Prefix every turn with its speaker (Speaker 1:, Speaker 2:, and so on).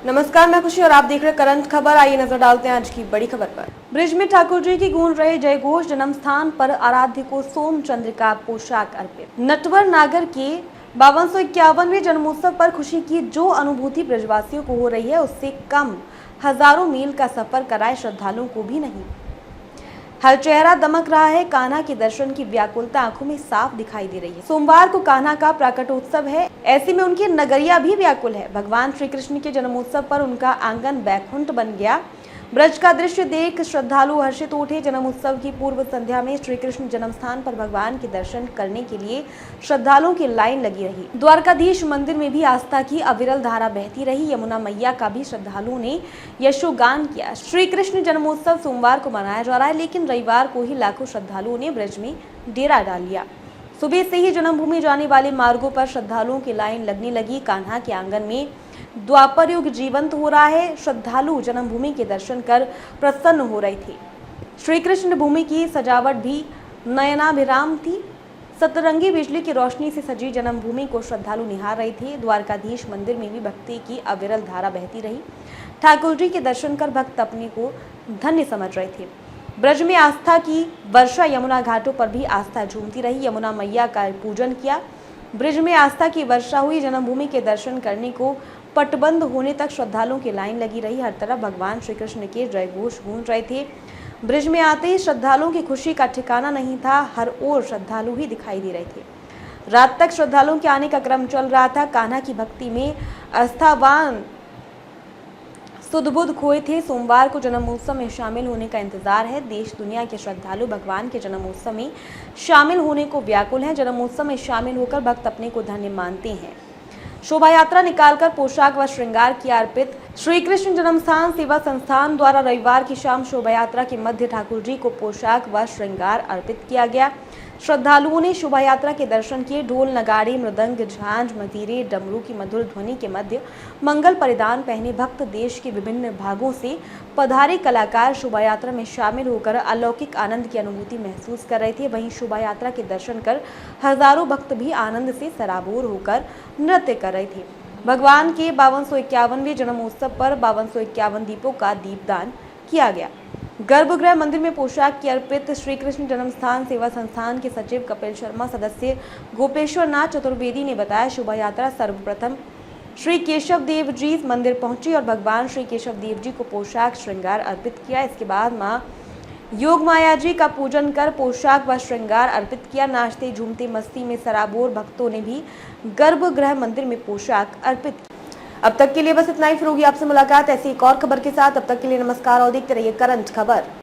Speaker 1: नमस्कार, मैं खुशी और आप देख रहे हैं करंट खबर। आइए नजर डालते हैं आज की बड़ी खबर पर। ब्रिज में ठाकुर जी की गूंज रहे जय घोष। जन्म स्थान पर आराध्य को सोम चंद्र का पोशाक अर्पित। नटवर नागर के 5251वें जन्मोत्सव पर खुशी की जो अनुभूति ब्रजवासियों को हो रही है, उससे कम हजारों मील का सफर कराए श्रद्धालुओं को भी नहीं। हर चेहरा दमक रहा है। कान्हा के दर्शन की व्याकुलता आंखों में साफ दिखाई दे रही है। सोमवार को कान्हा का प्राकटोत्सव है, ऐसे में उनकी नगरिया भी व्याकुल है। भगवान श्री कृष्ण के जन्मोत्सव पर उनका आंगन बैकुंठ बन गया। ब्रज का दृश्य देख श्रद्धालु हर्षित उठे। जन्मोत्सव की पूर्व संध्या में श्री कृष्ण जन्म स्थान पर भगवान के दर्शन करने के लिए श्रद्धालुओं की लाइन लगी रही। द्वारकाधीश मंदिर में भी आस्था की अविरल धारा बहती रही। यमुना मैया का भी श्रद्धालुओं ने यशोगान किया। श्री कृष्ण जन्मोत्सव सोमवार को मनाया जा रहा है, लेकिन रविवार को ही लाखों श्रद्धालुओं ने ब्रज में डेरा डाल लिया। सुबह से ही जन्मभूमि जाने वाले मार्गों पर श्रद्धालुओं की लाइन लगने लगी। कान्हा के आंगन में द्वापर युग जीवंत हो रहा है। श्रद्धालु जन्मभूमि के दर्शन कर प्रसन्न हो रहे थे। श्री कृष्ण भूमि की सजावट भी नयनाभिराम थी। सतरंगी बिजली की रोशनी से सजी जन्मभूमि को श्रद्धालु निहार रहे थे। द्वारकाधीश मंदिर में भी भक्ति की अविरल धारा बहती रही। ठाकुर जी के दर्शन कर भक्त अपने को धन्य समझ रहे थे। ब्रज में आस्था की वर्षा। यमुना घाटों पर भी आस्था झूमती रही। यमुना मैया का पूजन किया। ब्रज में आस्था की वर्षा हुई। जन्मभूमि के दर्शन करने को पटबंद होने तक श्रद्धालुओं की लाइन लगी रही। हर तरफ भगवान श्री कृष्ण के जय घोष गूंज रहे थे। ब्रज में आते ही श्रद्धालुओं की खुशी का ठिकाना नहीं था। हर ओर श्रद्धालु ही दिखाई दे रहे थे। रात तक श्रद्धालुओं के आने का क्रम चल रहा था। कान्हा की भक्ति में आस्थावान सुध-बुध खोए थे। सोमवार को जन्मोत्सव में शामिल होने का इंतजार है। देश दुनिया के श्रद्धालु भगवान के जन्मोत्सव में शामिल होने को व्याकुल हैं। जन्मोत्सव में शामिल होकर भक्त अपने को धन्य मानते हैं। शोभा यात्रा निकालकर पोशाक व श्रृंगार किया अर्पित। श्री कृष्ण जन्मस्थान सेवा संस्थान द्वारा रविवार की शाम शोभा यात्रा के मध्य ठाकुर जी को पोशाक व श्रृंगार अर्पित किया गया। श्रद्धालुओं ने शोभा यात्रा के दर्शन किए। ढोल नगाड़े मृदंग झांझ मजीरे डमरू की मधुर ध्वनि के मध्य मंगल परिधान पहने भक्त देश के विभिन्न भागों से पधारे कलाकार शोभा यात्रा में शामिल होकर अलौकिक आनंद की अनुभूति महसूस कर रहे थे। वहीं शोभा यात्रा के दर्शन कर हजारों भक्त भी आनंद से सराबोर होकर नृत्य कर रहे थे। भगवान के 5251वें जन्मोत्सव पर 5251 दीपों का दीपदान किया गया। गर्भगृह मंदिर में पोशाक की अर्पित। श्री कृष्ण जन्मस्थान सेवा संस्थान के सचिव कपिल शर्मा, सदस्य गोपेश्वर नाथ चतुर्वेदी ने बताया, शोभा यात्रा सर्वप्रथम श्री केशव देव जी मंदिर पहुंची और भगवान श्री केशव देव जी को पोशाक श्रृंगार अर्पित किया। इसके बाद मां योग माया जी का पूजन कर पोशाक व श्रृंगार अर्पित किया। नाचते झूमते मस्ती में सराबोर भक्तों ने भी गर्भगृह मंदिर में पोशाक अर्पित की। अब तक के लिए बस इतना ही। फिर होगी आपसे मुलाकात ऐसी एक और खबर के साथ। अब तक के लिए नमस्कार और देखते रहिए करंट खबर।